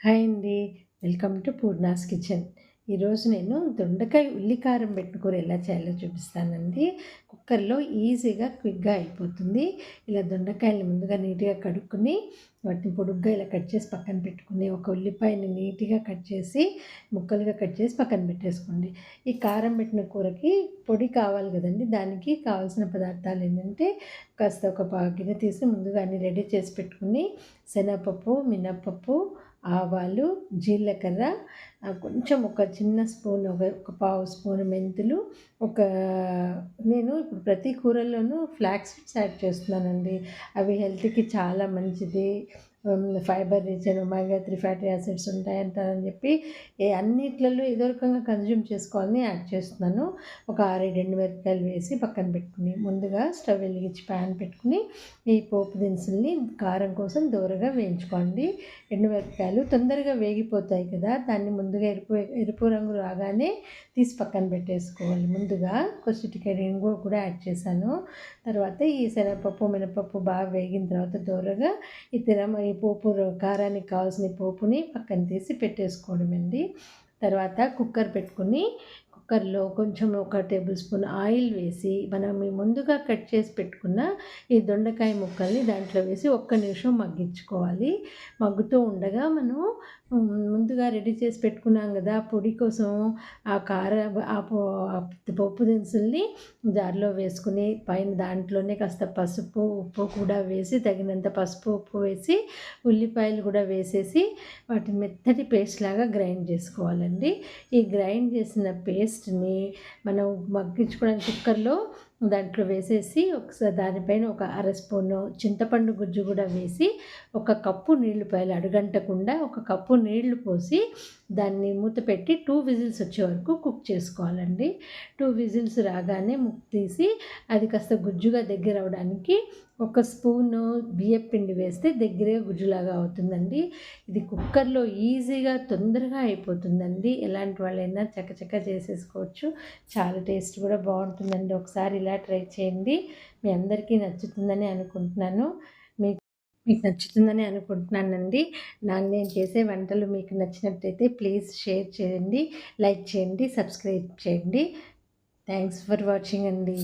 Hi అండి. Welcome to Poorna's kitchen. ఈరోజు నేను దొండకాయ ఉల్లికారం పెట్టిన కూర ఎలా చేయాలో చూపిస్తానండి. కుక్కర్‌లో ఈజీగా, క్విక్‌గా అయిపోతుంది. ఇలా దొండకాయలని ముందుగా నీట్‌గా కడుక్కొని, వాటిని పొడుగ్గా ఇలా కట్ చేసి పక్కన పెట్టుకొని, ఒక ఉల్లిపాయని నీట్‌గా కట్ చేసి, ముక్కలుగా కట్ చేసి పక్కన పెట్టేసుకోండి. ఈ కారం పెట్టిన కూరకి పొడి కావాలి కదండీ! దానికి కావాల్సిన పదార్థాలు ఏంటంటే, కాస్త ఒక గిన్నె తీసి ముందుగా అన్నీ రెడీ చేసి పెట్టుకొని, శనగపప్పు, మినప్పప్పు, ఆవాలు, జీలకర్ర, కొంచెం ఒక చిన్న స్పూన్ ఒక పావు స్పూన్ మెంతులు, ఒక నేను ఇప్పుడు ప్రతి కూరల్లోనూ ఫ్లాక్స్ సీడ్స్ యాడ్ చేస్తున్నానండి. అవి హెల్త్‌కి చాలా మంచిది. Fibre rich and omega 3 fatty acids ఉంటాయంటారని చెప్పి అన్నిట్లలో ఏదో రకంగా కన్జ్యూమ్ చేసుకోవాలని యాడ్ చేస్తున్నాను. ఒక 6, 7 ఎండుమిరపకాయలు వేసి పక్కన పెట్టుకుని, ముందుగా స్టవ్ వెలిగించి ప్యాన్ పెట్టుకుని, ఈ పోపు దినుసుల్ని కారం కోసం దోరగా వేయించుకోండి. ఎండుమిరపకాయలు తొందరగా వేగిపోతాయి కదా! దాన్ని ముందుగా ఎరుపు రంగు రాగానే తీసి పక్కన పెట్టేసుకోవాలి. ముందుగా చిటికెడు ఇంగువ కూడా యాడ్ చేశాను. తర్వాత ఈ శనగపప్పు, మినపప్పు బాగా వేగిన తర్వాత దోరగా ఈ పోపు కారానికి కావాల్సిన పోపుని పక్కన తీసి పెట్టేసుకోవడమండి. తర్వాత కుక్కర్ పెట్టుకుని, కుక్కర్‌లో కొంచెం ఒక టేబుల్ స్పూన్ ఆయిల్ వేసి, మనం ఈ ముందుగా కట్ చేసి పెట్టుకున్న ఈ దొండకాయ ముక్కల్ని దాంట్లో వేసి ఒక్క నిమిషం మగ్గించుకోవాలి. మగ్గుతూ ఉండగా మనం ముందుగా రెడీ చేసి పెట్టుకున్నాం కదా పొడి కోసం, ఆ కార ఆ పో ఆ పోపు దినుసుల్ని జార్‌లో వేసుకుని, పైన దాంట్లోనే కాస్త పసుపు, ఉప్పు కూడా వేసి, తగినంత పసుపు, ఉప్పు వేసి, ఉల్లిపాయలు కూడా వేసేసి, వాటిని మెత్తటి పేస్ట్ లాగా గ్రైండ్ చేసుకోవాలండి. ఈ గ్రైండ్ చేసిన పేస్ట్‌ని మనం మగ్గించుకోవడానికి కుక్కర్‌లో దాంట్లో వేసేసి, ఒకసారి దానిపైన ఒక అర స్పూను చింతపండు గుజ్జు కూడా వేసి, ఒక కప్పు నీళ్లు పోయాలి. అడుగంటకుండా ఒక కప్పు నీళ్లు పోసి, దాన్ని మూత పెట్టి 2 విజిల్స్ వచ్చే వరకు కుక్ చేసుకోవాలండి. 2 విజిల్స్ రాగానే తీసి, అది కాస్త గుజ్జుగా దగ్గరవ్వడానికి ఒక స్పూను బియ్యపిండి వేస్తే దగ్గరగా గుజ్జులాగా అవుతుందండి. ఇది కుక్కర్‌లో ఈజీగా, తొందరగా అయిపోతుందండి. ఎలాంటి వాళ్ళైనా చకచకా చేసేసుకోవచ్చు. చాలా టేస్ట్ కూడా బాగుంటుందండి. ఒకసారి ఇలా ట్రై చేయండి. మీ అందరికీ నచ్చుతుందని అనుకుంటున్నాను. మీకు నచ్చుతుందని అనుకుంటున్నానండి. నేను చేసే వంటలు మీకు నచ్చినట్టయితే ప్లీజ్ షేర్ చేయండి, లైక్ చేయండి, సబ్స్క్రైబ్ చేయండి. థ్యాంక్స్ ఫర్ వాచింగ్ అండి.